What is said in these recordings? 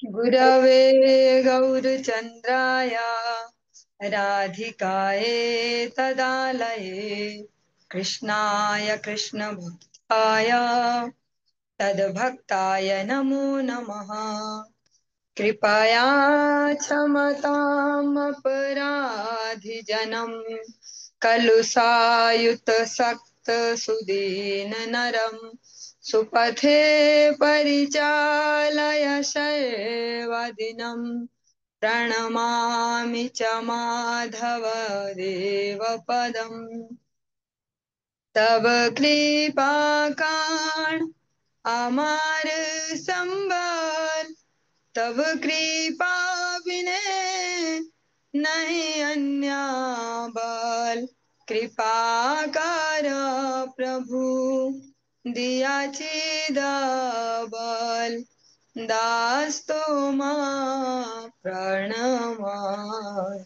गुरवे गौरचन्द्राय राधिकाये तदालये कृष्णाय कृष्णभक्ताय तद्भक्ताय नमो नमः। कृपया क्षमताम् अपराधिजनम् खलु सायुतसक्त सुदीन नरम् सुपथे परिचालय शर्वदिनम् प्रणमामि च माधव देवपदम् तव कृपाकाण अमार संबल तब कृपा बिने नहीं अन्य बल कृपा कर प्रभु दिया छिद बल दास तो मां प्रणमाय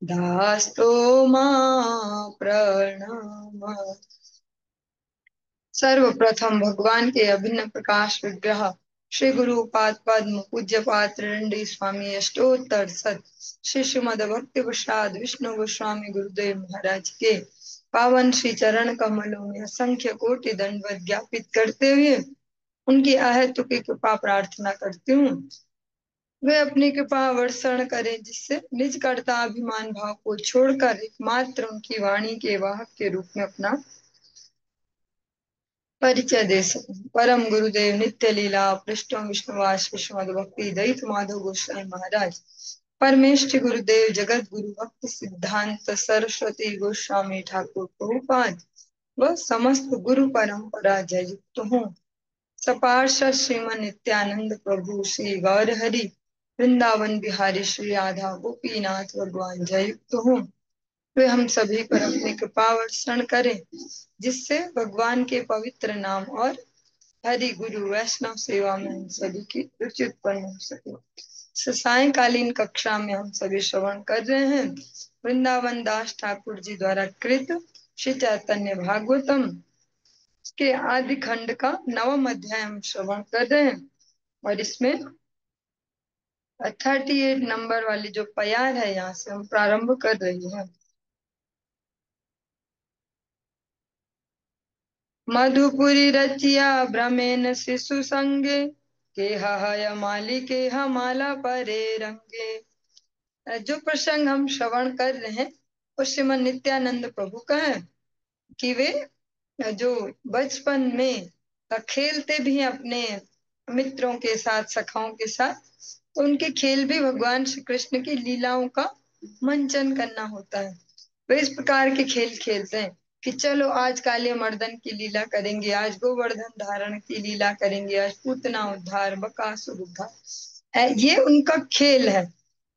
दास तो मां प्रणमाय। सर्वप्रथम भगवान के अभिन्न प्रकाश विग्रह श्री गुरु पाद पद्म पूज्य पात्र रंडी स्वामी अष्टोत्तर सत श्री श्रीमद भक्ति प्रसाद विष्णु गोस्वामी गुरुदेव महाराज के पावन श्री चरण कमलों में असंख्य कोटि दंडवत ज्ञापित करते हुए उनकी अहेतुकी कृपा प्रार्थना करती हूँ। वे अपनी कृपा वर्षण करें जिससे निज कर्ता अभिमान भाव को छोड़कर एकमात्र उनकी वाणी के वाहक के रूप में अपना परिचय दे सकूं। परम गुरुदेव नित्य लीला पृष्ठों विष्णुवास विश्वमद भक्ति दयित माधव गोस्वामी महाराज परमेष्ठ गुरुदेव जगत गुरु भक्ति सिद्धांत सरस्वती गोस्वामी ठाकुर प्रभुपाद व समस्त गुरु परंपरा जय युक्त हूँ। सपार्षद श्रीमन नित्यानंद प्रभु श्री गौर हरि वृंदावन बिहारी श्री राधा गोपीनाथ भगवान जय युक्त हूँ। वे हम सभी पर अपनी कृपा वर्षण करें जिससे भगवान के पवित्र नाम और हरि गुरु वैष्णव सेवा में हम सभी की रुचि उत्पन्न हो सके। सायकालीन कक्षा में हम सभी श्रवण कर रहे हैं वृंदावन दास ठाकुर जी द्वारा कृत श्री चैतन्य भागवतम के आदि खंड का 9वां अध्याय हम श्रवण कर रहे हैं और इसमें 38 नंबर वाली जो प्यार है यहाँ से हम प्रारंभ कर रही हैं। मधुपुरी रचिया भ्रमेन शिशु संगे के हय माली के हमाला परे रंगे। जो प्रसंग हम श्रवण कर रहे हैं वो श्रीमन नित्यानंद प्रभु का है कि वे जो बचपन में खेलते भी हैं अपने मित्रों के साथ सखाओं के साथ तो उनके खेल भी भगवान श्री कृष्ण की लीलाओं का मंचन करना होता है। वे इस प्रकार के खेल खेलते हैं कि चलो आज काले मर्दन की लीला करेंगे, आज गोवर्धन धारण की लीला करेंगे, आज पूतना उद्धार बकासुर उद्धार। ये उनका खेल है।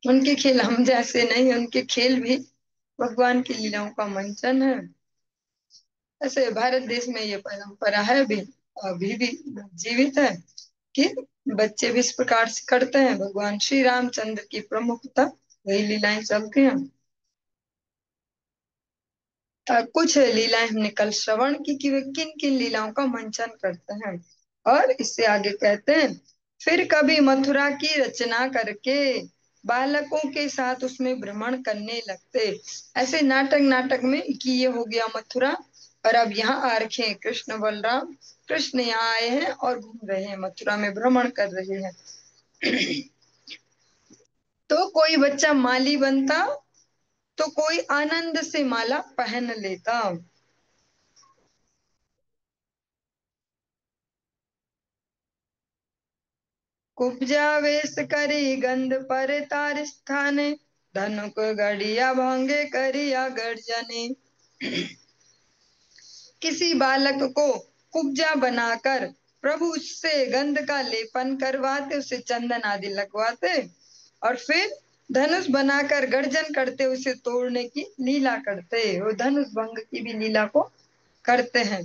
उनके खेल हम जैसे नहीं, उनके खेल भी भगवान की लीलाओं का मंचन है। ऐसे भारत देश में ये परंपरा है भी, अभी भी जीवित है कि बच्चे भी इस प्रकार से करते हैं। भगवान श्री रामचंद्र की प्रमुखता वही लीलाएं चलती हैं। कुछ लीलाएं हमने कल श्रवण की कि वे किन किन लीलाओं का मंचन करते हैं और इससे आगे कहते हैं फिर कभी मथुरा की रचना करके बालकों के साथ उसमें भ्रमण करने लगते। ऐसे नाटक नाटक में कि ये हो गया मथुरा और अब यहाँ आ रखे हैं कृष्ण बलराम। कृष्ण यहाँ आए हैं और घूम रहे हैं, मथुरा में भ्रमण कर रहे हैं। तो कोई बच्चा माली बनता तो कोई आनंद से माला पहन लेता। कुब्जा वेश करी गंध पर तार स्थाने धनुक गड़िया भंगे करिया गर्जने। किसी बालक को कुब्जा बनाकर प्रभु उससे गंध का लेपन करवाते, उसे चंदन आदि लगवाते और फिर धनुष बनाकर गर्जन करते, उसे तोड़ने की लीला करते। वो धनुष भंग की भी लीला को करते हैं।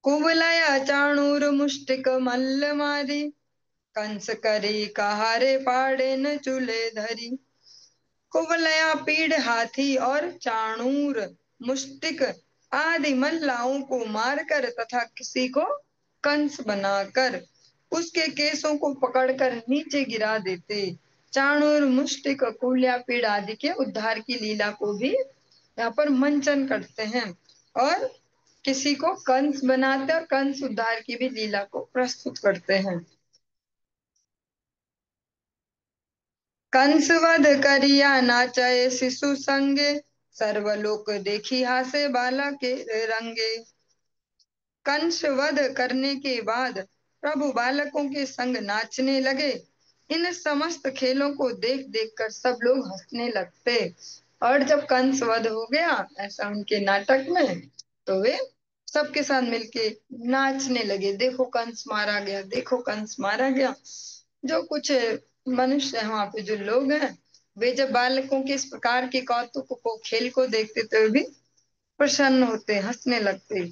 कुवलया चाणूर मुष्टिक मल्ल मारी कंस करी कहारे पाड़े न चूल्हे धरी। कुवलया पीड़ हाथी और चाणूर मुष्टिक आदि मल्लाओं को मारकर तथा किसी को कंस बनाकर उसके केसों को पकड़कर नीचे गिरा देते। चाणूर, मुष्टिक, कूल्या, पीड़ आदि के उद्धार की लीला को भी यहाँ पर मंचन करते हैं और किसी को कंस बनाते और कंस उद्धार की भी लीला को प्रस्तुत करते हैं। कंस वध करिया नाचय शिशु संगे, सर्वलोक देखी हासे बाला के रंगे। कंस वध करने के बाद प्रभु बालकों के संग नाचने लगे। इन समस्त खेलों को देख देख कर सब लोग हंसने लगते और जब कंस वध हो गया ऐसा उनके नाटक में, तो वे सबके साथ मिलके नाचने लगे, देखो कंस मारा गया, देखो कंस मारा गया। जो कुछ मनुष्य है वहां पे जो लोग हैं, वे जब बालकों के इस प्रकार के कौतुक को, खेल को देखते तो वे भी प्रसन्न होते, हंसने लगते।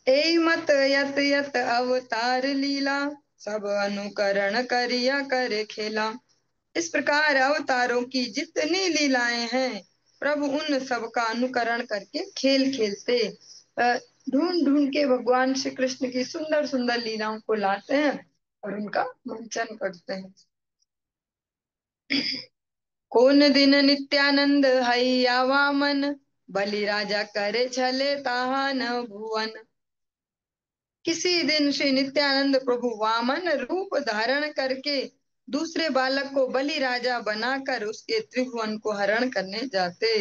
ए मत यत यत अवतार लीला, सब अनुकरण करिया करे खेला। इस प्रकार अवतारों की जितनी लीलाएं हैं, प्रभु उन सब का अनुकरण करके खेल खेलते, ढूंढ ढूंढ के भगवान श्री कृष्ण की सुंदर सुंदर लीलाओं को लाते हैं और उनका मंचन करते हैं। कौन दिन नित्यानंद हैया वामन, बलि राजा करे छले ताहा न भुवन। किसी दिन श्री नित्यानंद प्रभु वामन रूप धारण करके दूसरे बालक को बलि राजा बनाकर उसके त्रिभुवन को हरण करने जाते।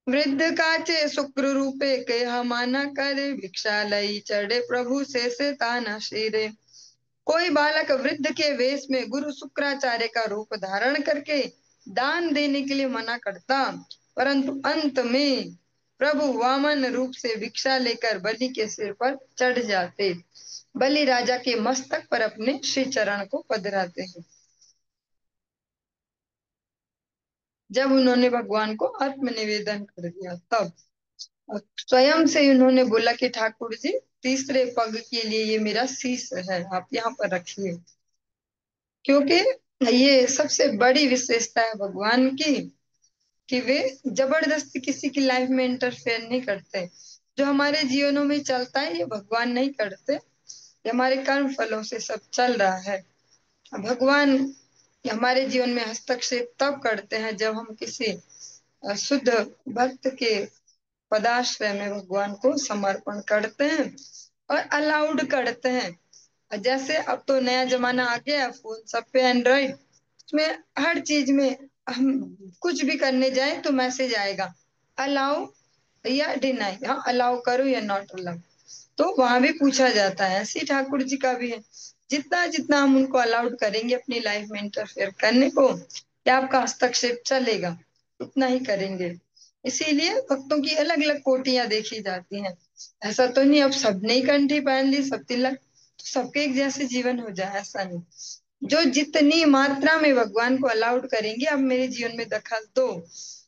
वृद्ध काचे शुक्र रूपे के हमाना करे, भिक्षा लई चढ़े प्रभु से ताना शीरे। कोई बालक वृद्ध के वेश में गुरु शुक्राचार्य का रूप धारण करके दान देने के लिए मना करता, परंतु अंत में प्रभु वामन रूप से भिक्षा लेकर बलि के सिर पर चढ़ जाते, बलि राजा के मस्तक पर अपने श्री चरण को पधराते हैं। जब उन्होंने भगवान को आत्मनिवेदन कर दिया तब स्वयं से उन्होंने बोला कि ठाकुर जी, तीसरे पग के लिए ये मेरा शीश है, आप यहाँ पर रखिए। क्योंकि ये सबसे बड़ी विशेषता है भगवान की कि वे जबरदस्ती किसी की लाइफ में इंटरफेयर नहीं करते। जो हमारे जीवनों में चलता है ये भगवान नहीं करते, ये हमारे कर्म फलों से सब चल रहा है। भगवान हमारे जीवन में हस्तक्षेप तब करते हैं जब हम किसी शुद्ध भक्त के पदाश्रय में भगवान को समर्पण करते हैं और अलाउड करते हैं। जैसे अब तो नया जमाना आ गया, फोन सब पे एंड्रॉइड, उसमें हर चीज में हम कुछ भी करने जाए तो मैसेज आएगा अलाउ या डिनाई, हाँ अलाउ करो या नॉट अलाउ, तो वहां भी पूछा जाता है। ऐसे ठाकुर जी का भी है, जितना जितना हम उनको अलाउड करेंगे अपनी लाइफ में इंटरफेयर करने को, क्या आपका हस्तक्षेप चलेगा, उतना ही करेंगे। इसीलिए भक्तों की अलग अलग कोटियां देखी जाती हैं। ऐसा तो नहीं अब सबने ही कंठी पहन ली, सब तिलक, तो सबके एक जैसे जीवन हो जाए, ऐसा नहीं। जो जितनी मात्रा में भगवान को अलाउड करेंगे, अब मेरे जीवन में दखल दो,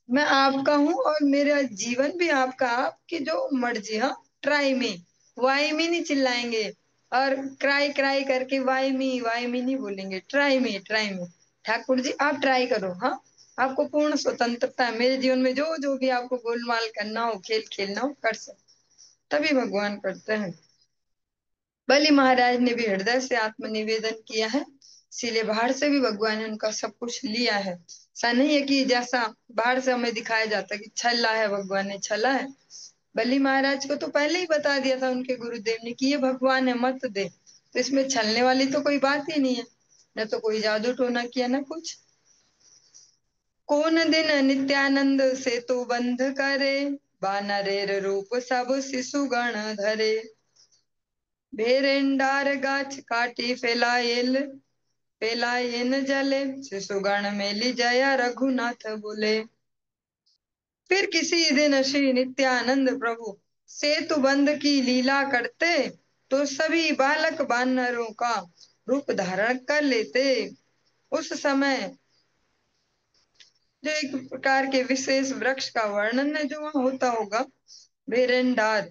मैं आपका हूँ और मेरा जीवन भी आपका, आपकी जो मर्जी, हाँ ट्राई में, वाई में नहीं चिल्लाएंगे और क्राई क्राई करके वाई मी नहीं बोलेंगे, ट्राई में, ट्राई में। ठाकुर जी आप ट्राई करो, हाँ आपको पूर्ण स्वतंत्रता है, मेरे जीवन में जो जो भी आपको गोलमाल करना हो, खेल खेलना हो, कर सकते, तभी भगवान करते हैं। बलि महाराज ने भी हृदय से आत्मनिवेदन किया है, इसीलिए बाहर से भी भगवान ने उनका सब कुछ लिया है। ऐसा नहीं है कि जैसा बाहर से हमें दिखाया जाता है कि छला है, भगवान ने छला है। बलि महाराज को तो पहले ही बता दिया था उनके गुरुदेव ने कि ये भगवान है, मत दे, तो इसमें छलने वाली तो कोई बात ही नहीं है, न तो कोई जादू टोना किया न कुछ। कौन दिन नित्यानंद से तो बंध करे, बानरेर रूप सब शिशु गण धरे। भेरेंडार गाछ काटी फैलाएन जले, शिशुगण मेली जया रघुनाथ बोले। फिर किसी दिन श्री नित्यानंद प्रभु सेतु बंध की लीला करते तो सभी बालक बानरों का रूप धारण कर लेते। उस समय जो एक प्रकार के विशेष वृक्ष का वर्णन है जो वहां होता होगा, भेरेंडार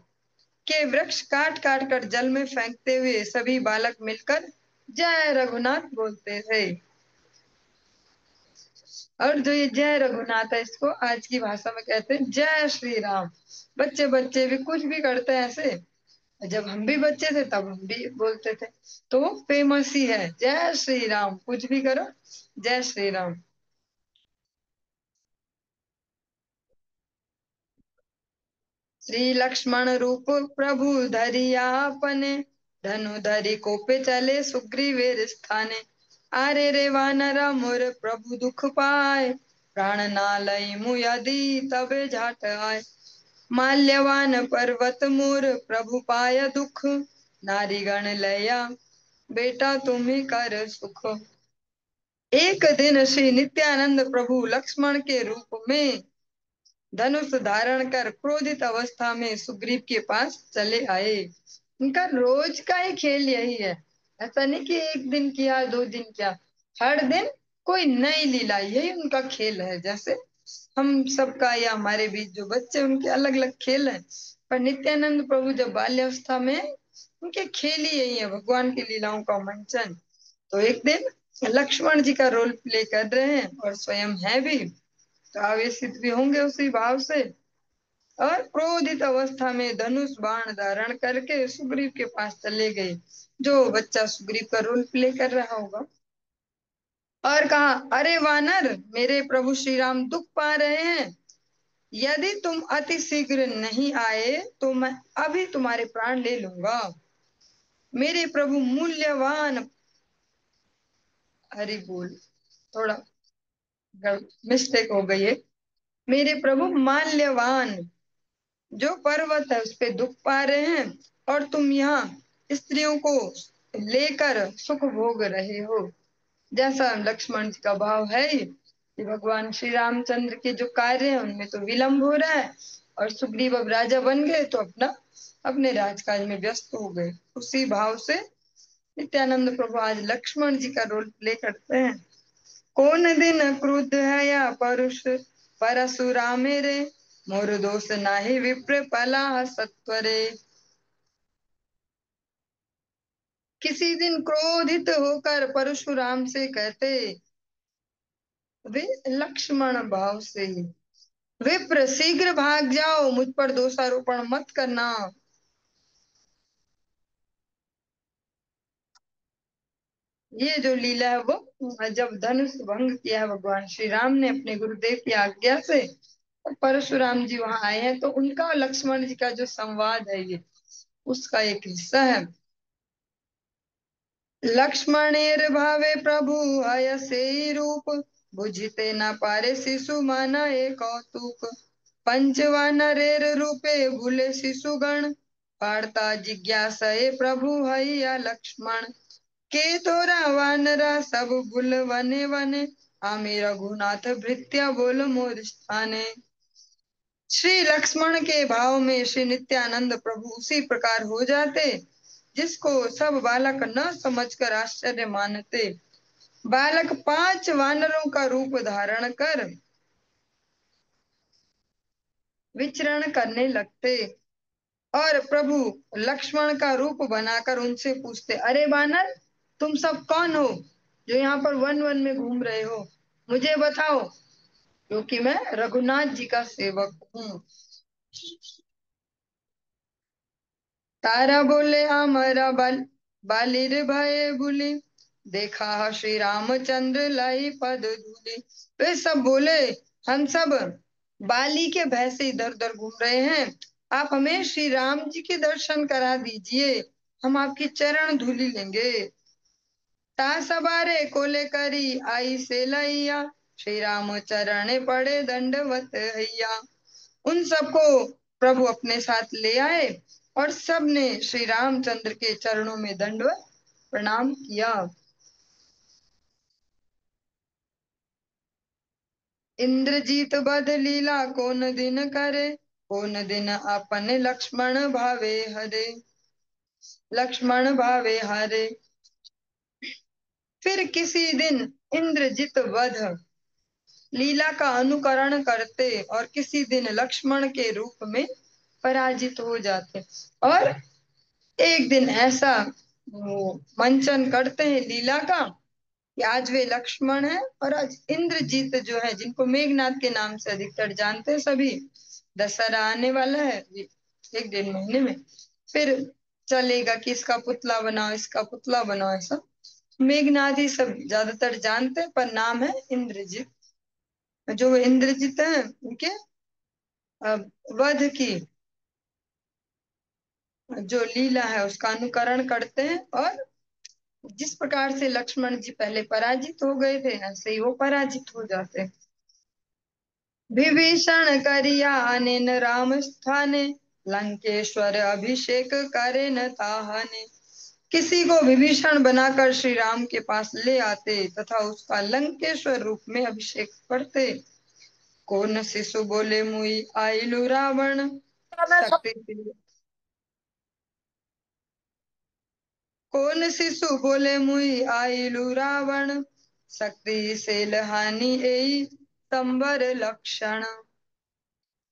के वृक्ष काट काट कर जल में फेंकते हुए सभी बालक मिलकर जय रघुनाथ बोलते थे। और जो ये जय रघुनाथ है, इसको आज की भाषा में कहते हैं जय श्री राम। बच्चे बच्चे भी कुछ भी करते हैं ऐसे, जब हम भी बच्चे थे तब हम भी बोलते थे। तो वो फेमस ही है, जय श्री राम, कुछ भी करो, जय श्री राम। श्री लक्ष्मण रूप प्रभु धरिया आपने, धनु धरि कोपे चले सुग्रीवेर स्थाने। आरे रे वानरा मोर प्रभु दुख पाए, प्राण ना लई मुयदि तबे झाट आए। माल्यवान पर्वत मोर प्रभु पाय दुख, नारी गण लया बेटा तुम्ही कर सुख। एक दिन श्री नित्यानंद प्रभु लक्ष्मण के रूप में धनुष धारण कर क्रोधित अवस्था में सुग्रीव के पास चले आए। उनका रोज का ही खेल यही है, ऐसा नहीं कि एक दिन किया 2 दिन किया, हर दिन कोई नई लीला, यही उनका खेल है। जैसे हम सबका या हमारे बीच जो बच्चे उनके अलग अलग खेल हैं, पर नित्यानंद प्रभु जब बाल्यावस्था में उनके खेल ही यही है, भगवान की लीलाओं का मंचन। तो एक दिन लक्ष्मण जी का रोल प्ले कर रहे हैं और स्वयं है भी, तो आवेशित भी होंगे उसी भाव से। और क्रोधित अवस्था में धनुष बाण धारण करके सुग्रीव के पास चले गए, जो बच्चा सुग्रीव का रोल प्ले कर रहा होगा, और कहा, अरे वानर, मेरे प्रभु श्री राम दुख पा रहे हैं, यदि तुम अति शीघ्र नहीं आए तो मैं अभी तुम्हारे प्राण ले लूंगा। मेरे प्रभु मूल्यवान, हरि बोल, थोड़ा मिस्टेक हो गई है। मेरे प्रभु माल्यवान जो पर्वत है उस पे दुख पा रहे हैं, और तुम यहाँ स्त्रियों को लेकर सुख भोग रहे हो। जैसा लक्ष्मण जी का भाव है ही कि भगवान श्री रामचंद्र के जो कार्य हैं उनमें तो विलंब हो रहा है, और सुग्रीव अब राजा बन गए तो अपना अपने राजकाज में व्यस्त हो गए। उसी भाव से नित्यानंद प्रभु आज लक्ष्मण जी का रोल प्ले करते हैं। कौन दिन क्रुद्ध है या परुष, परशुराम रे, मोर दोष नाही विप्र पलाह सत्वरे। किसी दिन क्रोधित होकर परशुराम से कहते वे लक्ष्मण भाव से, विप्र शीघ्र भाग जाओ, मुझ पर दोषारोपण मत करना। ये जो लीला है वो जब धनुष भंग किया है भगवान श्री राम ने अपने गुरुदेव की आज्ञा से, और परशुराम जी वहां आए हैं, तो उनका और लक्ष्मण जी का जो संवाद है ये उसका एक हिस्सा है। लक्ष्मणेर भावे प्रभु अयसे रूप, बुझते न पारे शिशु माना एक कौतुक। पंचवानरेर रूपे भूले शिशुगण, वार्ता जिज्ञासए प्रभु हैया लक्ष्मण। के तोरा वानरा सब भूल वने वने, आमी रघुनाथ भृत्या बोल मोर स्थाने। श्री लक्ष्मण के भाव में श्री नित्यानंद प्रभु उसी प्रकार हो जाते जिसको सब बालक न समझकर आश्चर्य मानते। बालक 5 वानरों का रूप धारण कर विचरण करने लगते, और प्रभु लक्ष्मण का रूप बनाकर उनसे पूछते, अरे वानर, तुम सब कौन हो जो यहाँ पर वन वन में घूम रहे हो, मुझे बताओ, क्योंकि मैं रघुनाथ जी का सेवक हूँ। तारा बोले, हमारा बालिर भय भूली, देखा श्री रामचंद्र लाई पद धूली। तो ये सब बोले, हम सब बाली के भय से इधर उधर घूम रहे हैं, आप हमें श्री राम जी के दर्शन करा दीजिए, हम आपकी चरण धूली लेंगे। ता सवारे कोले करी आई से लैया, श्री राम चरण पड़े दंडवत हैया। उन सबको प्रभु अपने साथ ले आए, और सब ने श्री रामचंद्र के चरणों में दंडवत प्रणाम किया। इंद्रजीत बध लीला कौन दिन करे, कौन दिन अपने लक्ष्मण भावे हरे, लक्ष्मण भावे हरे। फिर किसी दिन इंद्रजित वध लीला का अनुकरण करते, और किसी दिन लक्ष्मण के रूप में पराजित हो जाते, और एक दिन ऐसा वो मंचन करते हैं लीला का कि आज वे लक्ष्मण है, और आज इंद्रजीत जो है, जिनको मेघनाथ के नाम से अधिकतर जानते हैं सभी, दशहरा आने वाला है 1-1.5 महीने में। फिर चलेगा कि इसका पुतला बनाओ, इसका पुतला बनाओ, ऐसा। मेघनाद ही सब ज्यादातर जानते हैं, पर नाम है इंद्रजीत। जो वो इंद्रजीत है उनके अ, वध की जो लीला है उसका अनुकरण करते हैं, और जिस प्रकार से लक्ष्मण जी पहले पराजित हो गए थे, ऐसे ही वो पराजित हो जाते हैं। विभीषण करिया अनेन राम स्थाने, लंकेश्वर अभिषेक करे न ताहने। किसी को विभीषण बनाकर श्री राम के पास ले आते तथा उसका लंकेश्वर रूप में अभिषेक करते। कौन शिशु बोले मुई आइलु रावण, शक्ति कौन शिशु बोले मुई आइलु रावण, शक्ति से लहानी एई संबर लक्षण।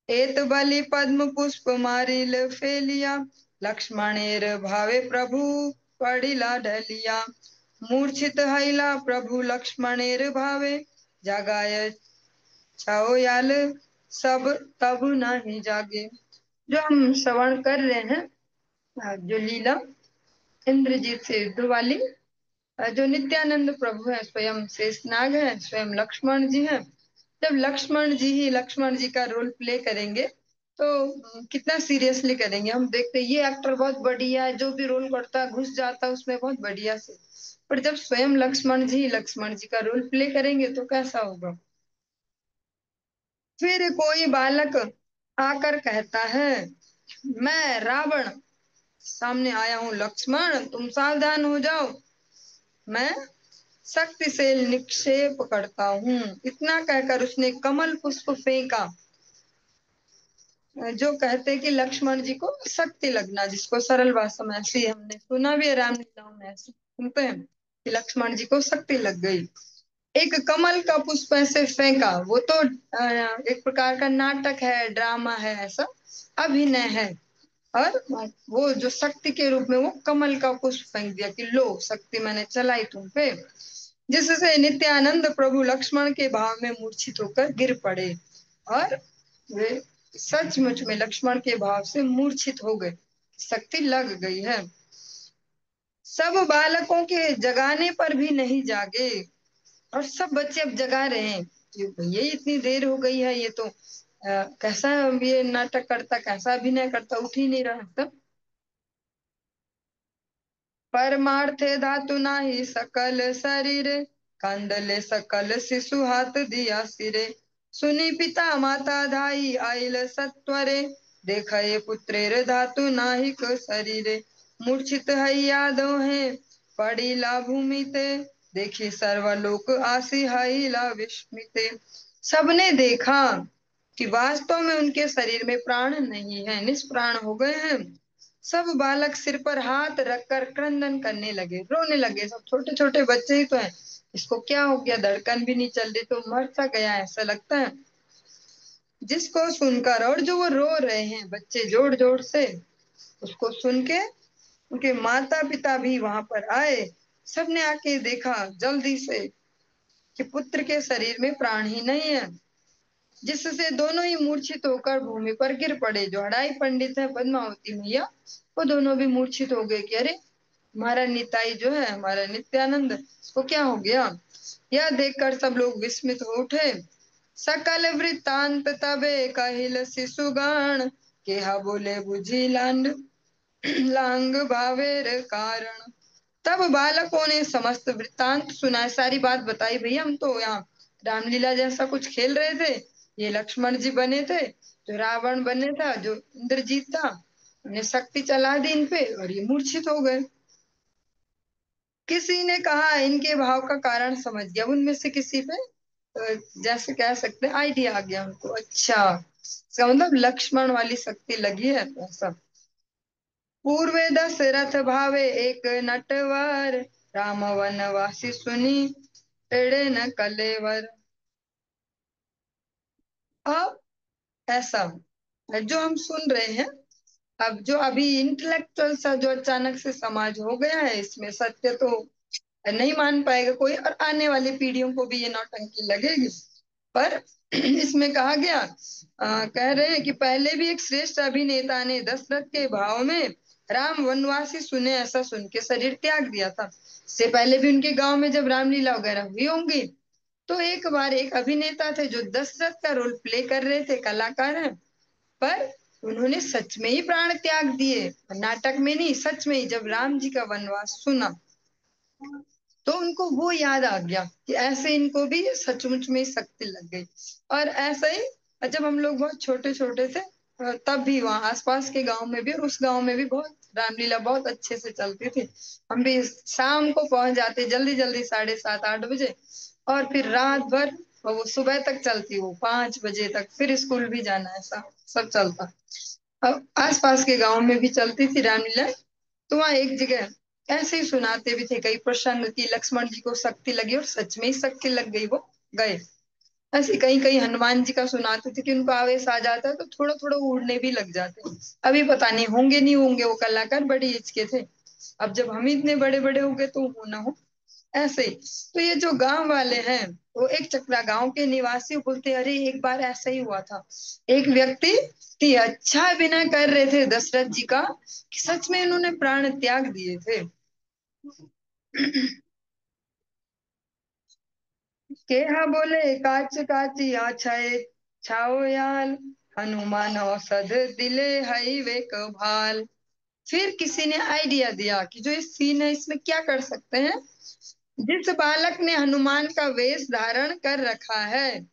एत बलि पद्म पुष्प मारिल फेलिया, लक्ष्मणेर भावे प्रभु पड़िला ढलिया। मूर्छित हईला प्रभु लक्ष्मणेर भावे, जगाय छाओयाल सब तब नहीं जागे। जो हम श्रवण कर रहे हैं, जो लीला इंद्रजीत से युद्ध वाली, जो नित्यानंद प्रभु है, स्वयं शेषनाग है, स्वयं लक्ष्मण जी हैं। जब लक्ष्मण जी ही लक्ष्मण जी का रोल प्ले करेंगे तो कितना सीरियसली करेंगे। हम देखते हैं ये एक्टर बहुत बढ़िया है, जो भी रोल करता है घुस जाता है उसमें बहुत बढ़िया से। पर जब स्वयं लक्ष्मण जी ही लक्ष्मण जी का रोल प्ले करेंगे तो कैसा होगा। फिर कोई बालक आकर कहता है, मैं रावण सामने आया हूँ, लक्ष्मण तुम सावधान हो जाओ, मैं शक्ति से निक्षेप करता हूँ। इतना कहकर उसने कमल पुष्प फेंका। जो कहते कि लक्ष्मण जी को शक्ति लगना, जिसको सरल भाषा में ऐसे हमने सुना भी है, रामलीलाओं में ऐसे सुनते हैं कि लक्ष्मण जी को शक्ति लग गई। एक कमल का पुष्प ऐसे फेंका। वो तो एक प्रकार का नाटक है, ड्रामा है, ऐसा अभिनय है। और वो जो शक्ति के रूप में वो कमल का पुष्प फेंक दिया कि लो शक्ति मैंने चलाई तुम पे, जिससे नित्यानंद प्रभु लक्ष्मण के भाव में मूर्छित होकर गिर पड़े, और वे सचमुच में लक्ष्मण के भाव से मूर्छित हो गए, शक्ति लग गई है। सब बालकों के जगाने पर भी नहीं जागे, और सब बच्चे अब जगा रहे हैं कि भैया इतनी देर हो गई है, ये तो कैसा ये नाटक करता, कैसा अभिनय करता, उठ ही नहीं रहा तब। परमार्थे धातु नाही सकल शरीर, कांदले सकल शिशु हाथ दिया सिरे। सुनी पिता माता धाई आइल सत्वरे, देखे पुत्रेर धातु नाहिक शरीरे। मूर्छित हैया दोहे पड़ीला भूमि ते, देखी सर्वलोक आसी हईला विस्मिते। सबने देखा कि वास्तव में उनके शरीर में प्राण नहीं है, निष्प्राण हो गए हैं। सब बालक सिर पर हाथ रखकर क्रंदन करने लगे, रोने लगे। सब छोटे छोटे बच्चे ही तो हैं, इसको क्या हो गया, धड़कन भी नहीं चल रही, तो मर सा गया ऐसा लगता है जिसको सुनकर। और जो वो रो रहे हैं बच्चे जोर जोर से, उसको सुन के उनके माता पिता भी वहां पर आए। सबने आके देखा जल्दी से कि पुत्र के शरीर में प्राण ही नहीं है, जिससे दोनों ही मूर्छित होकर भूमि पर गिर पड़े। जो हड़ाई पंडित है पद्मावती मैया, वो दोनों भी मूर्छित हो गए कि अरे हमारा निताई जो है, हमारा नित्यानंद, इसको क्या हो गया। यह देखकर सब लोग विस्मित हो उठे। सकल वृत्तांत तबे कहिल शिशुगण, केहा बोले बुझी लांड लांग भावेर कारण। तब बालकों ने समस्त वृत्तांत सुनाए, सारी बात बताई, भैया हम तो यहाँ रामलीला जैसा कुछ खेल रहे थे, ये लक्ष्मण जी बने थे, जो रावण बने था, जो इंद्रजीत था, उन्हें शक्ति चला दी इन पे और ये मूर्छित हो गए। किसी ने कहा इनके भाव का कारण समझ गया, उनमें से किसी पे जैसे कह सकते हैं आइडिया आ गया उनको, अच्छा इसका मतलब लक्ष्मण वाली शक्ति लगी है ऐसा। पूर्वे दशरथ भावे एक नटवर, राम वनवासी सुनी टेढ़े न कलेवर। अब ऐसा जो हम सुन रहे हैं, अब जो अभी इंटेलेक्चुअल सा जो अचानक से समाज हो गया है, इसमें सत्य तो नहीं मान पाएगा कोई, और आने वाली पीढ़ियों को भी ये नौटंकी लगेगी। पर इसमें कहा गया, कह रहे हैं कि पहले भी एक श्रेष्ठ अभिनेता ने दशरथ के भाव में राम वनवासी सुने, ऐसा सुन के शरीर त्याग दिया था। इससे पहले भी उनके गांव में जब रामलीला वगैरह हुई होंगी, तो एक बार एक अभिनेता थे जो दशरथ का रोल प्ले कर रहे थे, कलाकार हैं, पर उन्होंने सच में ही प्राण त्याग दिए, नाटक में नहीं, सच में ही। जब राम जी का वनवास सुना तो उनको वो याद आ गया कि ऐसे इनको भी सचमुच में ही शक्ति लग गई। और ऐसा ही जब हम लोग बहुत छोटे छोटे थे, तब भी वहाँ आसपास के गांव में भी और उस गांव में भी बहुत रामलीला बहुत अच्छे से चलती थी। हम भी शाम को पहुंच जाते जल्दी जल्दी, 7:30 8 बजे, और फिर रात भर, और वो सुबह तक चलती, वो 5 बजे तक, फिर स्कूल भी जाना, ऐसा सब चलता। अब आसपास के गांव में भी चलती थी रामलीला। तो वहाँ एक जगह ऐसे ही सुनाते भी थे कई प्रसंग की लक्ष्मण जी को शक्ति लगी, और सच में ही शक्ति लग गई, वो गए। ऐसे कहीं कहीं हनुमान जी का सुनाते थे कि उनको आवेश आ जाता है तो थोड़ा थोड़ा उड़ने भी लग जाते हैं। अभी पता नहीं होंगे नहीं होंगे, वो कलाकार बड़ी एज के थे। अब जब हम इतने बड़े बड़े हो गए तो हो ना हो, ऐसे ही। तो ये जो गांव वाले हैं, वो एक चकरा गांव के निवासी बोलते, अरे एक बार ऐसा ही हुआ था, एक व्यक्ति इतनी अच्छा अभिनय कर रहे थे दशरथ जी का कि सच में इन्होंने प्राण त्याग दिए थे। केहा बोले काच काची आछाए, छाओ याल, हनुमान औसध दिले हई वेक भाल। फिर किसी ने आइडिया दिया कि जो ये सीन है इसमें क्या कर सकते हैं। जिस बालक ने हनुमान का वेश धारण कर रखा है,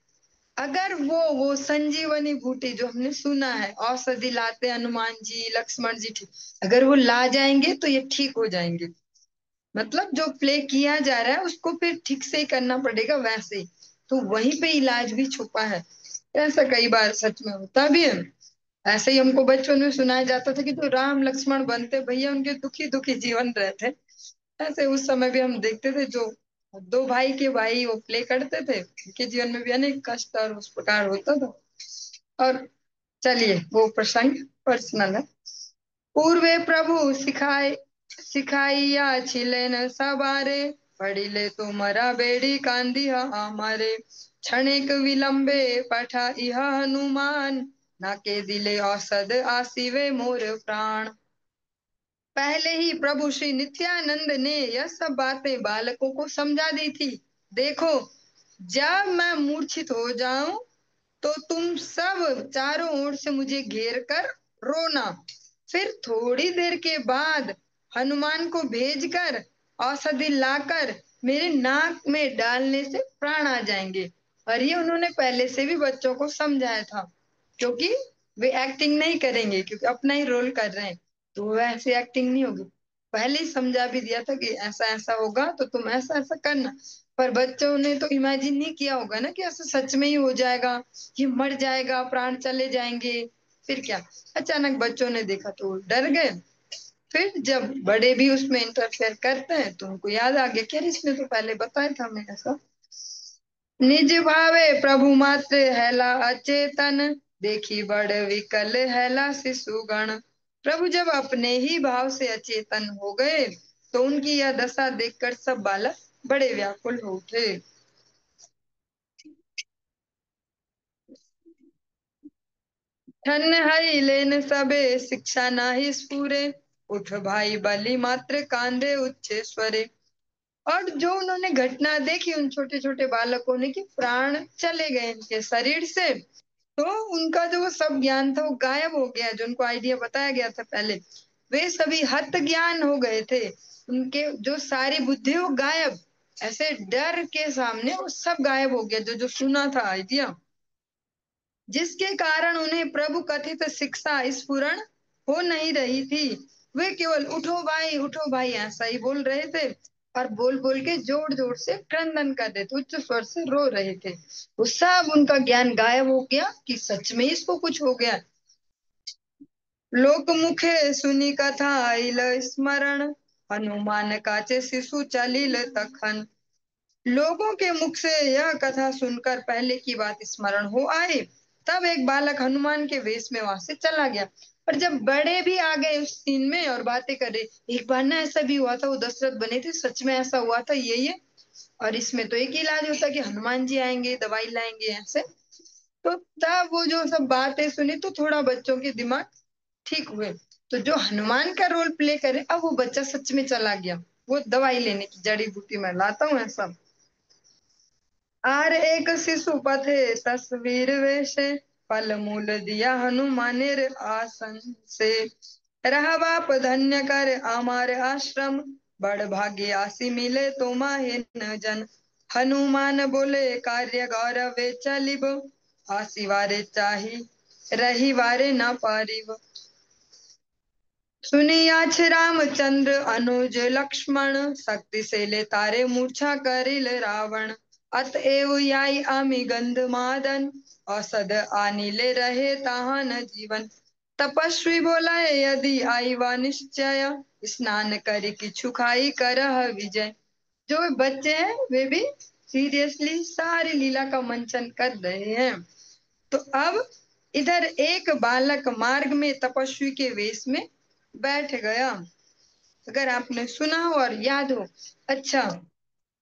अगर वो संजीवनी बूटी जो हमने सुना है, औषधि लाते हनुमान जी लक्ष्मण जी, ठीक, अगर वो ला जाएंगे तो ये ठीक हो जाएंगे। मतलब जो प्ले किया जा रहा है उसको फिर ठीक से ही करना पड़ेगा वैसे ही। तो वहीं पे इलाज भी छुपा है। ऐसा कई बार सच में होता भी है। ऐसे ही हमको बचपन में सुनाया जाता था कि जो राम लक्ष्मण बनते भैया उनके दुखी दुखी जीवन रहते। ऐसे उस समय भी हम देखते थे, जो दो भाई के भाई वो प्ले करते थे, उनके जीवन में भी अनेक कष्ट और उस प्रकार होता था। और चलिए वो प्रसंग पर्सनल है। पूर्वे प्रभु सिखाए सिखाइया छिलेन सवारे, पढ़िले तुमरा बेड़ी कांदिया हमारे, क्षणिक विलंबे पठा इह हनुमान, नाके दिले औषध आसीवे मोर प्राण। पहले ही प्रभु श्री नित्यानंद ने यह सब बातें बालकों को समझा दी थी। देखो, जब मैं मूर्छित हो जाऊं तो तुम सब चारों ओर से मुझे घेर कर रोना। फिर थोड़ी देर के बाद हनुमान को भेजकर औषधि लाकर मेरे नाक में डालने से प्राण आ जाएंगे। और ये उन्होंने पहले से भी बच्चों को समझाया था, क्योंकि वे एक्टिंग नहीं करेंगे, क्योंकि अपना ही रोल कर रहे हैं, तो वो ऐसी एक्टिंग नहीं होगी। पहले ही समझा भी दिया था कि ऐसा ऐसा होगा तो तुम ऐसा ऐसा करना। पर बच्चों ने तो इमेजिन नहीं किया होगा ना कि ऐसा सच में ही हो जाएगा, ये मर जाएगा, प्राण चले जाएंगे। फिर क्या, अचानक बच्चों ने देखा तो डर गए। फिर जब बड़े भी उसमें इंटरफेयर करते हैं तो उनको याद आ गया कि अरे इसने तो पहले बताया था हमें ऐसा। निज भावे प्रभु मात्र हैला अचेतन, देखी बड़ विकल हैला शिशुगण। प्रभु जब अपने ही भाव से अचेतन हो गए तो उनकी यह दशा देखकर सब बालक बड़े व्याकुल हो उठे। धन्य हरि लेन सबे शिक्षा नाही स्फुरे, उठ भाई बलि मात्र कांदे उच्च स्वरे। और जो उन्होंने घटना देखी उन छोटे छोटे बालकों ने कि प्राण चले गए इनके शरीर से, तो उनका जो वो सब ज्ञान था वो गायब हो गया, जो उनको आइडिया बताया गया था पहले, वे सभी हत ज्ञान हो गए थे। उनके जो सारी बुद्धि वो गायब, ऐसे डर के सामने वो सब गायब हो गया, जो जो सुना था आइडिया, जिसके कारण उन्हें प्रभु कथित शिक्षा स्फुरण हो नहीं रही थी। वे केवल उठो भाई ऐसा ही बोल रहे थे, और बोल बोल के जोर जोर से क्रंदन कर रहे थे, उच्च स्वर से रो रहे थे। वो सब उनका ज्ञान गायब हो गया कि सच में इसको कुछ हो गया। लोक मुखे सुनी कथा आइल स्मरण, हनुमान काचे शिशु चलिल तखन। लोगों के मुख से यह कथा सुनकर पहले की बात स्मरण हो आए, तब एक बालक हनुमान के वेश में वहां से चला गया। और जब बड़े भी आ गए उस सीन में और बातें करे, एक बार ना ऐसा भी हुआ था, वो दशरथ बने थे, सच में ऐसा हुआ था ये, और इसमें तो एक ही इलाज होता कि हनुमान जी आएंगे दवाई लाएंगे ऐसे। तो तब वो जो सब बातें सुनी तो थोड़ा बच्चों के दिमाग ठीक हुए। तो जो हनुमान का रोल प्ले करे, अब वो बच्चा सच में चला गया वो दवाई लेने की, जड़ी बूटी मैं लाता हूँ ऐसा। आर एक शिशु पथे तस्वीर वैसे, फल मूल दिया हनुमानेर आसन से। रहा बाप धन्य कर आमार आश्रम, बड़ भाग्य आसी मिले तो माहे न जन। हनुमान बोले कार्य गौरव चलिब, आसी वारे चाही रही वारे न पारिब। सुनियाछ रामचंद्र अनुज लक्ष्मण, शक्ति से ले तारे मूर्छा करिल रावण। अतएव याई आमी गंध मादन, औषध आनिले रहे ताहा न जीवन। तपस्वी बोला यदि आई वा निश्चय, स्नान करि किछु खाई करह विजय। जो बच्चे हैं वे भी सीरियसली सारी लीला का मंचन कर रहे हैं। तो अब इधर एक बालक मार्ग में तपस्वी के वेश में बैठ गया। अगर आपने सुना हो और याद हो। अच्छा,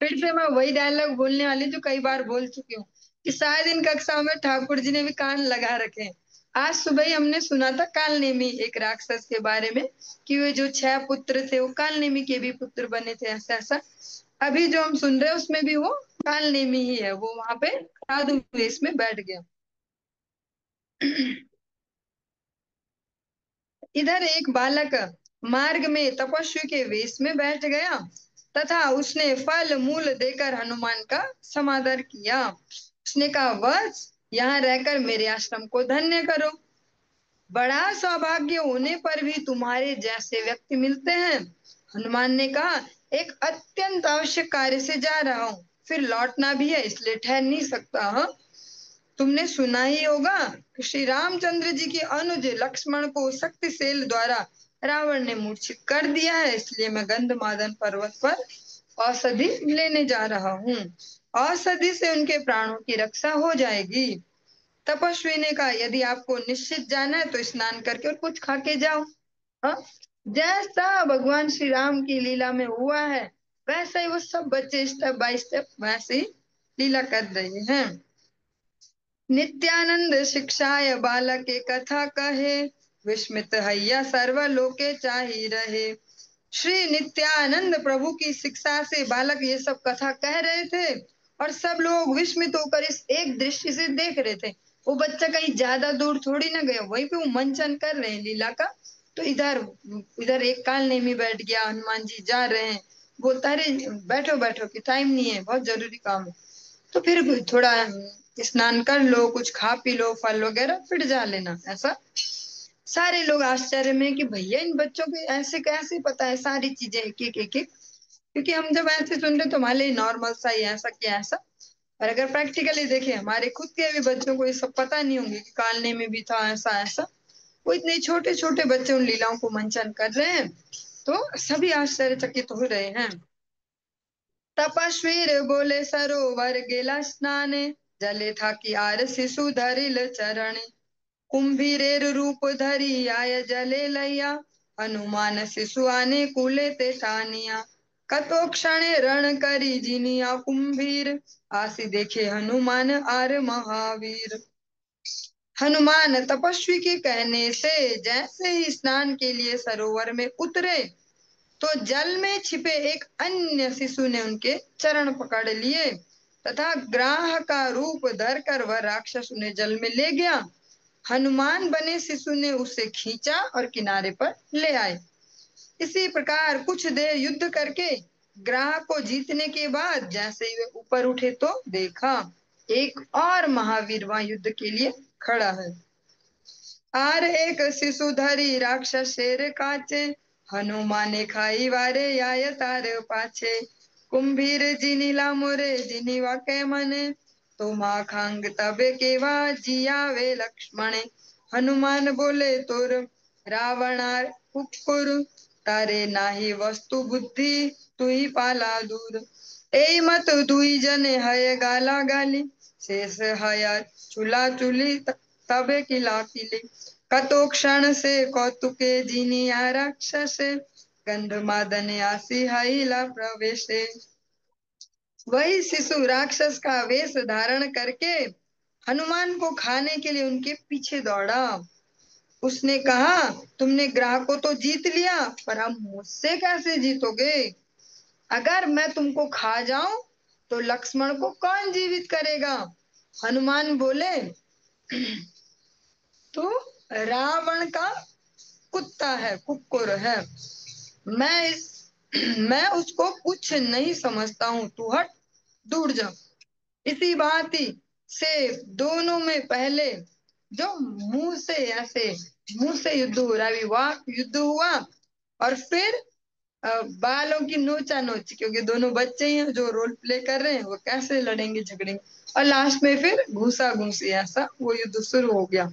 फिर से मैं वही डायलॉग बोलने वाली जो कई बार बोल चुकी हूँ, कि शायद इन कक्षाओं में ठाकुर जी ने भी कान लगा रखे हैं। आज सुबह ही हमने सुना था कालनेमी एक राक्षस के बारे में, कि वे जो 6 पुत्र थे वो कालनेमी के भी पुत्र बने थे, ऐसा ऐसा। अभी जो हम सुन रहे हैं उसमें भी वो कालनेमी ही है, वो वहां पे साधु वेश में बैठ गया। इधर एक बालक मार्ग में तपस्वी के वेश में बैठ गया, तथा उसने फल मूल देकर हनुमान का समादर किया। उसने कहा, वत्स, यहाँ रहकर मेरे आश्रम को धन्य करो। बड़ा सौभाग्य होने पर भी तुम्हारे जैसे व्यक्ति मिलते हैं। हनुमान ने कहा, एक अत्यंत आवश्यक कार्य से जा रहा हूँ, फिर लौटना भी है, इसलिए ठहर नहीं सकता। हाँ, तुमने सुना ही होगा कि श्री रामचंद्र जी के अनुज लक्ष्मण को शक्तिशैल द्वारा रावण ने मूर्छित कर दिया है, इसलिए मैं गंधमादन पर्वत पर औषधि लेने जा रहा हूँ। औषधि से उनके प्राणों की रक्षा हो जाएगी। तपस्वी ने कहा, यदि आपको निश्चित जाना है तो स्नान करके और कुछ खा के जाओ। हाँ, जैसा भगवान श्री राम की लीला में हुआ है वैसा ही वो सब बच्चे स्टेप बाय स्टेप वैसे ही लीला कर रहे हैं। नित्यानंद शिक्षाय बालके कथा कहे, विस्मित हैया सर्वलोके चाही रहे। श्री नित्यानंद प्रभु की शिक्षा से बालक ये सब कथा कह रहे थे, और सब लोग विस्मित होकर इस एक दृष्टि से देख रहे थे। वो बच्चा कहीं ज्यादा दूर थोड़ी ना गया, वहीं पे वो मंचन कर रहे हैं लीला का। तो इधर इधर एक काल नेमी बैठ गया, हनुमान जी जा रहे हैं, बोलता है, बैठो बैठो कि टाइम नहीं है, बहुत जरूरी काम है। तो फिर थोड़ा स्नान कर लो, कुछ खा पी लो, फल वगैरह, फिर जा लेना, ऐसा। सारे लोग आश्चर्य में कि भैया इन बच्चों को ऐसे कैसे पता है सारी चीजें एक एक एक एक, क्योंकि हम जब ऐसे सुन रहे तो हमारे लिए नॉर्मल सा ही ऐसा क्या ऐसा। और अगर प्रैक्टिकली देखें, हमारे खुद के भी बच्चों को ये सब पता नहीं होंगे कि कालने में भी था ऐसा ऐसा। वो इतने छोटे छोटे बच्चे उन लीलाओं को मंचन कर रहे हैं, तो सभी आश्चर्यचकित हो रहे हैं। तपस्वीर बोले सरोवर गेला स्नाने, जले था कि आर शिशु धरिल चरण। कुंभीरेर रूप धरी आय जले लैया, हनुमान शिशु आने कूले ते ठानिया। कतो क्षणे रण करी जिनिया कुंभीर, आसी देखे हनुमान आर महावीर। हनुमान तपस्वी के कहने से जैसे ही स्नान के लिए सरोवर में उतरे, तो जल में छिपे एक अन्य शिशु ने उनके चरण पकड़ लिए, तथा ग्राह का रूप धरकर वह राक्षस उन्हें जल में ले गया। हनुमान बने शिशु ने उसे खींचा और किनारे पर ले आए। इसी प्रकार कुछ देर युद्ध करके ग्राह को जीतने के बाद जैसे ही वे ऊपर उठे तो देखा एक और महावीर वहां युद्ध के लिए खड़ा है। आर एक शिशु धरी राक्षस शेर काचे, हनुमाने खाई वारे आय तार पाछे। कुंभीर जिनिला मोरे जिनी वाके मने, तो माँ खांग तबे केवा जिया वे लक्ष्मणे। हनुमान बोले तोर रावणा कुकुर, तारे नाही वस्तु बुद्धि तु ही पाला दूर। ए मत दुई जने हय गाला गाली, शेष हया चूल्हा चूली तबे किला किली। कतो क्षण से कौतुके जिनिया राक्षस, गंधमादन आसी हाइला प्रवेशे। वही शिशु राक्षस का वेश धारण करके हनुमान को खाने के लिए उनके पीछे दौड़ा। उसने कहा, तुमने ग्राह को तो जीत लिया, पर अब मुझसे कैसे जीतोगे? अगर मैं तुमको खा जाऊं तो लक्ष्मण को कौन जीवित करेगा? हनुमान बोले, तू रावण का कुत्ता है, कुक्कुर है। मैं इस मैं उसको कुछ नहीं समझता हूँ, तू हट, दूर जा। इसी भांति से दोनों में पहले जो मुंह से युद्ध हो रहा है, युद्ध हुआ। और फिर बालों की नोचा नोची, क्योंकि दोनों बच्चे ही हैं जो रोल प्ले कर रहे हैं, वो कैसे लड़ेंगे झगड़ेंगे। और लास्ट में फिर घूसा घूसी, ऐसा वो युद्ध शुरू हो गया।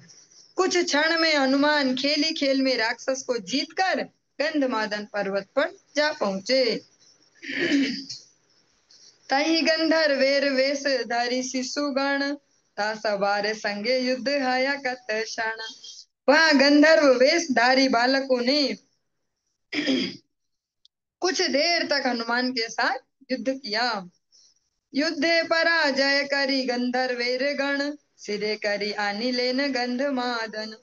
कुछ क्षण में हनुमान खेली खेल में राक्षस को जीतकर गंधमादन पर्वत पर जा पहुंचे। तही गंधर्वेर वेश धारी शिशुगण, ता सवार संगे युद्ध हया कत क्षण। वहां गंधर्व वेशधारी बालकों ने कुछ देर तक हनुमान के साथ युद्ध किया। युद्धे पराजय करी गंधर्वेर गण, सिरे करी आनी लेन गंधमादन।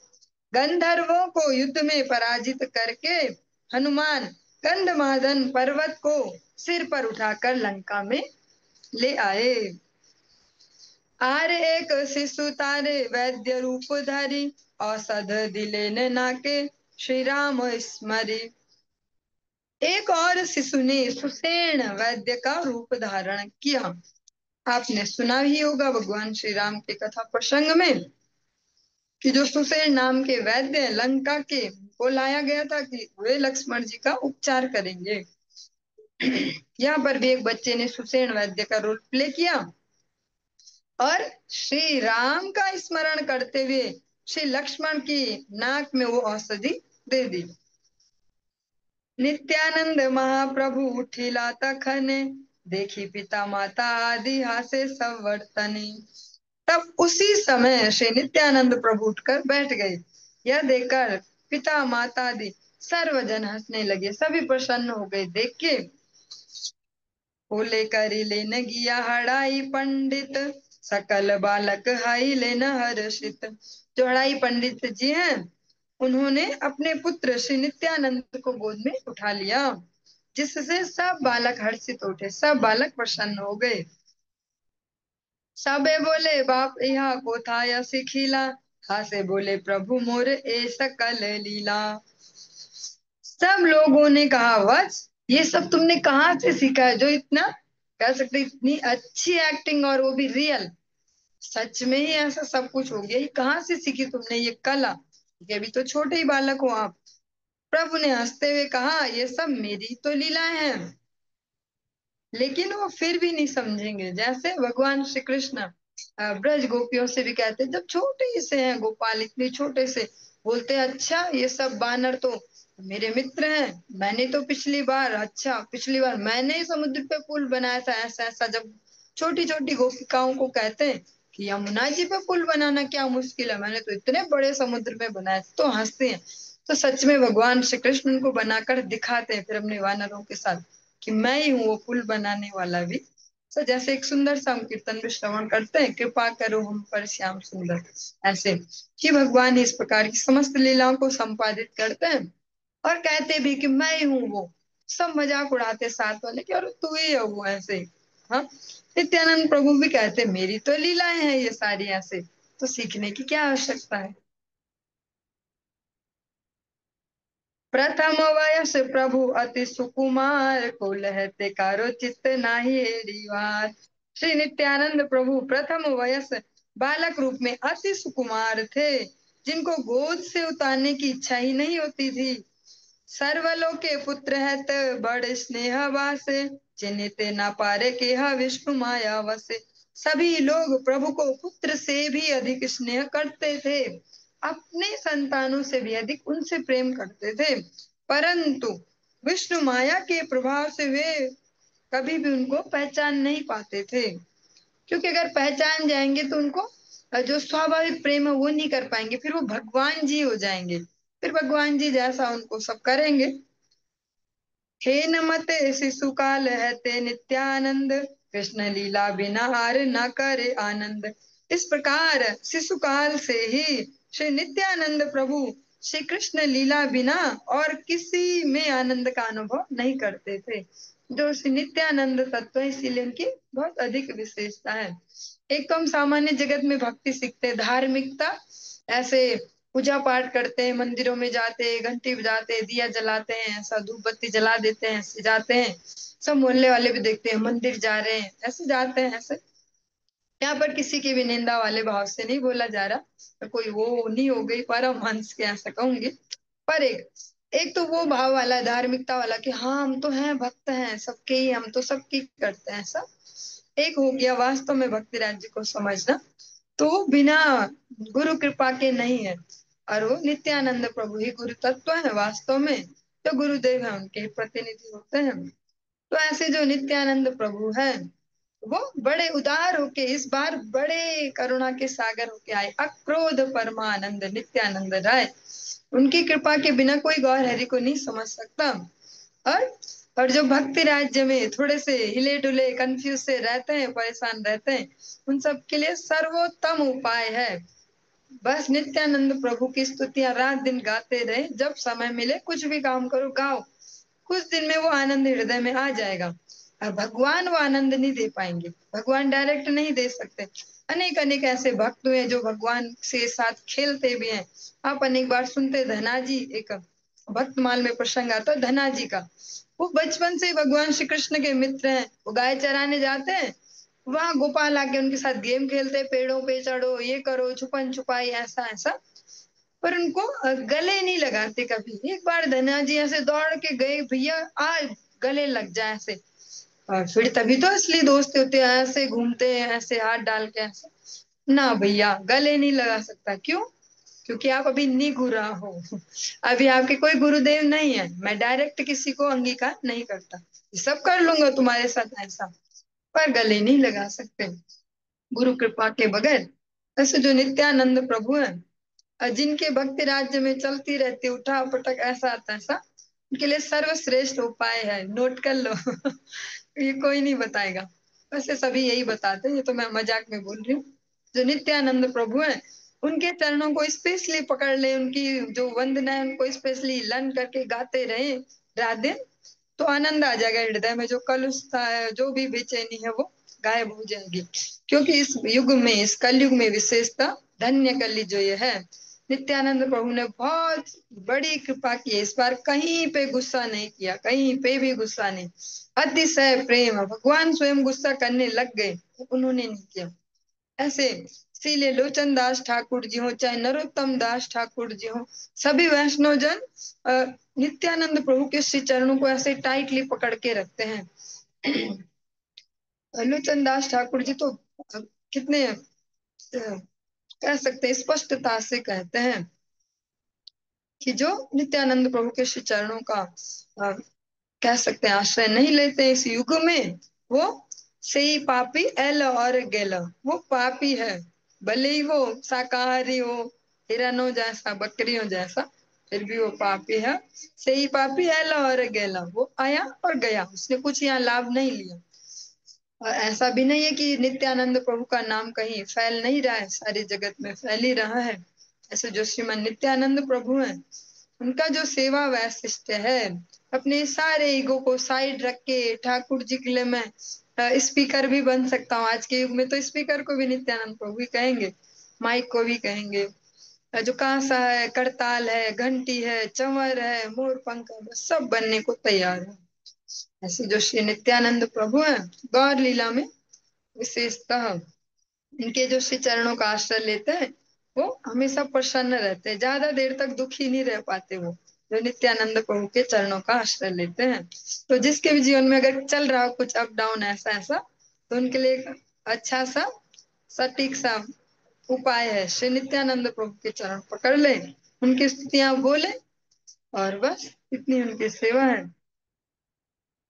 गंधर्वों को युद्ध में पराजित करके हनुमान गंधमादन पर्वत को सिर पर उठाकर लंका में ले आए। आर एक शिशु तारे वैद्य रूप धारी, औषध दिले न नाके श्री राम स्मरी। एक और शिशु ने सुषेण वैद्य का रूप धारण किया। आपने सुना ही होगा भगवान श्री राम के कथा प्रसंग में कि जो सुषेण नाम के वैद्य लंका के को लाया गया था कि वे लक्ष्मण जी का उपचार करेंगे। यहाँ पर भी एक बच्चे ने सुषेण वैद्य का रोल प्ले किया और श्री राम का स्मरण करते हुए श्री लक्ष्मण की नाक में वो औषधि दे दी। नित्यानंद महाप्रभु उठिला तखने, देखी पिता माता आदि हासे संवर्तनी। तब उसी समय श्री नित्यानंद प्रभु उठकर बैठ गए। यह देखकर पिता माता आदि सर्वजन हंसने लगे, सभी प्रसन्न हो गए देख के। बोले करी लेन गिया हड़ाई पंडित, सकल बालक हाई लेन हर्षित। जो हड़ाई पंडित जी हैं, उन्होंने अपने पुत्र श्री नित्यानंद को गोद में उठा लिया, जिससे सब बालक हर्षित उठे, सब बालक प्रसन्न हो गए। सबे बोले बाप यहाँ को था या सिखिला, हासे बोले प्रभु मोर ए सकल लीला। सब लोगों ने कहा, वत्स ये सब तुमने कहाँ से सीखा है, जो इतना कह सकते इतनी अच्छी एक्टिंग, और वो भी रियल, सच में ही ऐसा सब कुछ हो गया, ये कहाँ से सीखी तुमने ये कला? ये अभी तो छोटे ही बालक हो आप। प्रभु ने हंसते हुए कहा, ये सब मेरी तो लीलाएं हैं। लेकिन वो फिर भी नहीं समझेंगे। जैसे भगवान श्री कृष्ण ब्रज गोपियों से भी कहते, जब छोटे ही से हैं गोपाल, इतने छोटे से, बोलते अच्छा ये सब बानर तो मेरे मित्र हैं। मैंने तो पिछली बार मैंने ही समुद्र पे पुल बनाया था, ऐसा ऐसा। जब छोटी छोटी गोपिकाओं को कहते हैं कि यमुना जी पे पुल बनाना क्या मुश्किल है, मैंने तो इतने बड़े समुद्र में बनाया, तो हंसते हैं। तो सच में भगवान श्री कृष्ण उनको बनाकर दिखाते हैं फिर अपने वानरों के साथ कि मैं ही हूँ वो पुल बनाने वाला भी। तो जैसे एक सुंदर सा हम कीर्तन भी श्रवण करते हैं, कृपा करो हम पर श्याम सुंदर, ऐसे कि भगवान इस प्रकार की समस्त लीलाओं को संपादित करते हैं और कहते भी कि मैं ही हूँ वो। सब मजाक उड़ाते साथ वाले कि और तू ही है वो, ऐसे। हाँ, नित्यानंद प्रभु भी कहते मेरी तो लीलाएं हैं ये सारी, ऐसे। तो सीखने की क्या आवश्यकता है? प्रथम वयस प्रभु अति सुकुमार, को लहते कारो चित्त नाही एड़ीवार। श्री नित्यानंद प्रभु प्रथम वयस बालक रूप में अति सुकुमार थे, जिनको गोद से उतारने की इच्छा ही नहीं होती थी। सर्वलोक के पुत्र है त बड़ स्नेह वासे, चिन्हित ना पारे के हा विष्णु माया वसे। सभी लोग प्रभु को पुत्र से भी अधिक स्नेह करते थे, अपने संतानों से भी अधिक उनसे प्रेम करते थे। परंतु विष्णु माया के प्रभाव से वे कभी भी उनको पहचान नहीं पाते थे, क्योंकि अगर पहचान जाएंगे तो उनको जो स्वाभाविक प्रेम है वो नहीं कर पाएंगे, फिर वो भगवान जी हो जाएंगे, फिर भगवान जी जैसा उनको सब करेंगे। हे नमते शिशु काल है नित्यानंद, कृष्ण लीला बिना हार न करे आनंद। इस प्रकार शिशु काल से ही श्री नित्यानंद प्रभु श्री कृष्ण लीला बिना और किसी में आनंद का अनुभव नहीं करते थे। जो श्री नित्यानंद तत्व है, इसीलिए उनकी बहुत अधिक विशेषता है। एक तो हम सामान्य जगत में भक्ति सीखते हैं, धार्मिकता, ऐसे पूजा पाठ करते हैं, मंदिरों में जाते हैं, घंटी बजाते हैं, दिया जलाते हैं, ऐसा धूप बत्ती जला देते हैं, ऐसे जाते हैं। सब मोहल्ले वाले भी देखते हैं, मंदिर जा रहे हैं, ऐसे जाते हैं। ऐसे यहाँ पर किसी की भी निंदा वाले भाव से नहीं बोला जा रहा, तो कोई वो नहीं हो गई परमहंस के, ऐसा कहूंगी। पर एक एक तो वो भाव वाला, धार्मिकता वाला कि हाँ हम तो हैं, भक्त हैं सबके ही, हम तो सबकी करते हैं, ऐसा एक हो गया। वास्तव में भक्ति राज्य को समझना तो वो बिना गुरु कृपा के नहीं है, और वो नित्यानंद प्रभु ही गुरु तत्व है वास्तव में। तो गुरुदेव है, उनके ही प्रतिनिधि होते हैं। तो ऐसे जो नित्यानंद प्रभु है, वो बड़े उदार होके, इस बार बड़े करुणा के सागर होके आए, अक्रोध परमानंद नित्यानंद राय। उनकी कृपा के बिना कोई गौर हरि को नहीं समझ सकता। और और जो भक्ति राज्य में थोड़े से हिले डुले कंफ्यूज से रहते हैं, परेशान रहते हैं, उन सब के लिए सर्वोत्तम उपाय है बस नित्यानंद प्रभु की स्तुतियां रात दिन गाते रहे। जब समय मिले कुछ भी काम करो, गाओ, कुछ दिन में वो आनंद हृदय में आ जाएगा। और भगवान वो आनंद नहीं दे पाएंगे, भगवान डायरेक्ट नहीं दे सकते। अनेक अनेक ऐसे भक्त हुए जो भगवान से साथ खेलते भी हैं। आप अनेक बार सुनते, धनाजी, एक भक्तमाल में प्रसंग आता है धनाजी का। वो बचपन से ही भगवान श्री कृष्ण के मित्र हैं। वो गाय चराने जाते हैं, वहां गोपाल आके उनके साथ गेम खेलते, पेड़ों पे चढ़ो, ये करो, छुपन छुपाई, ऐसा ऐसा। पर उनको गले नहीं लगाते कभी। एक बार धना जी ऐसे दौड़ के गए, भैया आ गले लग जाए ऐसे। और फिर तभी तो असली दोस्त होते हैं, ऐसे घूमते हैं, ऐसे हाथ डाल के ऐसे। ना भैया, गले नहीं लगा सकता। क्यों? क्योंकि आप अभी निगुरा हो, अभी आपके कोई गुरुदेव नहीं है। मैं डायरेक्ट किसी को अंगीकार नहीं करता, सब कर लूंगा तुम्हारे साथ ऐसा, पर गले नहीं लगा सकते गुरु कृपा के बगैर। ऐसे जो नित्यानंद प्रभु है, जिनके भक्ति राज्य में चलती रहती उठा पटक ऐसा तैसा, उनके लिए सर्वश्रेष्ठ उपाय है, नोट कर लो। ये कोई नहीं बताएगा, वैसे सभी यही बताते हैं, ये तो मैं मजाक में बोल रही हूँ। जो नित्यानंद प्रभु है, उनके चरणों को स्पेशली पकड़ ले, उनकी जो वंदना है उनको स्पेशली लन करके गाते रहे रात दिन, तो आनंद आ जाएगा हृदय में। जो कलुषता है, जो भी बेचैनी है, वो गायब हो जाएगी। क्योंकि इस युग में, इस कलयुग में विशेषता धन्य कली जो ये है, नित्यानंद प्रभु ने बहुत बड़ी कृपा की है। इस बार कहीं पे गुस्सा नहीं किया, कहीं पे भी गुस्सा नहीं, अतिशय प्रेम। भगवान स्वयं गुस्सा करने लग गए, उन्होंने नहीं किया। ऐसे इसीलिए लोचन दास ठाकुर जी हो, चाहे नरोत्तम दास ठाकुर जी हो, सभी वैष्णव जन नित्यानंद प्रभु के श्री चरणों को ऐसे टाइटली पकड़ के रखते हैं। लोचन दास ठाकुर जी तो कितने कह सकते हैं, स्पष्टता से कहते हैं कि जो नित्यानंद प्रभु के श्री चरणों का कह सकते हैं आश्रय नहीं लेते इस युग में, वो सही पापी एल और गेल, वो पापी है। भले ही वो शाकाहारी हो, हिरणों जैसा, बकरियों जैसा, फिर भी वो पापी है। सही पापी एल और गेला, वो आया और गया, उसने कुछ यहाँ लाभ नहीं लिया। और ऐसा भी नहीं है कि नित्यानंद प्रभु का नाम कहीं फैल नहीं रहा है, सारी जगत में फैल ही रहा है। ऐसे जो श्रीमन नित्यानंद प्रभु हैं, उनका जो सेवा वैशिष्ट है, अपने सारे ईगो को साइड रख के ठाकुर जी के लिए मैं स्पीकर भी बन सकता हूँ। आज के युग में तो स्पीकर को भी नित्यानंद प्रभु ही कहेंगे, माइक को भी कहेंगे। जो कांसा है, करताल है, घंटी है, चंवर है, मोर पंख है, बस सब बनने को तैयार है। ऐसे जो श्री नित्यानंद प्रभु हैं, गौर लीला में विशेषतः इनके जो श्री चरणों का आश्रय लेते हैं, वो हमेशा प्रसन्न रहते हैं, ज्यादा देर तक दुखी नहीं रह पाते। वो जो नित्यानंद प्रभु के चरणों का आश्रय लेते हैं, तो जिसके भी जीवन में अगर चल रहा हो कुछ अप डाउन ऐसा ऐसा, तो उनके लिए एक अच्छा सा सटीक सा उपाय है, श्री नित्यानंद प्रभु के चरण पकड़ ले, उनकी स्तुतियां बोले, और बस इतनी उनकी सेवा है।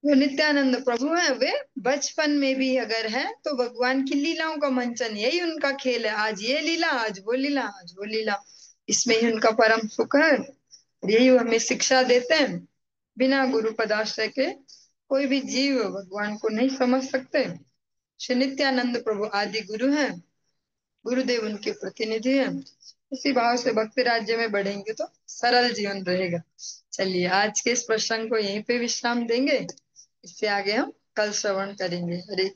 जो नित्यानंद प्रभु है, वे बचपन में भी अगर है तो भगवान की लीलाओं का मंचन, यही उनका खेल है। आज ये लीला, आज वो लीला, आज वो लीला, इसमें ही उनका परम सुख है। यही वो हमें शिक्षा देते हैं। बिना गुरु पदाश्रय के कोई भी जीव भगवान को नहीं समझ सकते। श्री नित्यानंद प्रभु आदि गुरु हैं, गुरुदेव उनके प्रतिनिधि हैं। उसी भाव से भक्ति राज्य में बढ़ेंगे तो सरल जीवन रहेगा। चलिए आज के इस प्रसंग को यहीं पे विश्राम देंगे। इससे आगे हम कल श्रवण करेंगे। हरे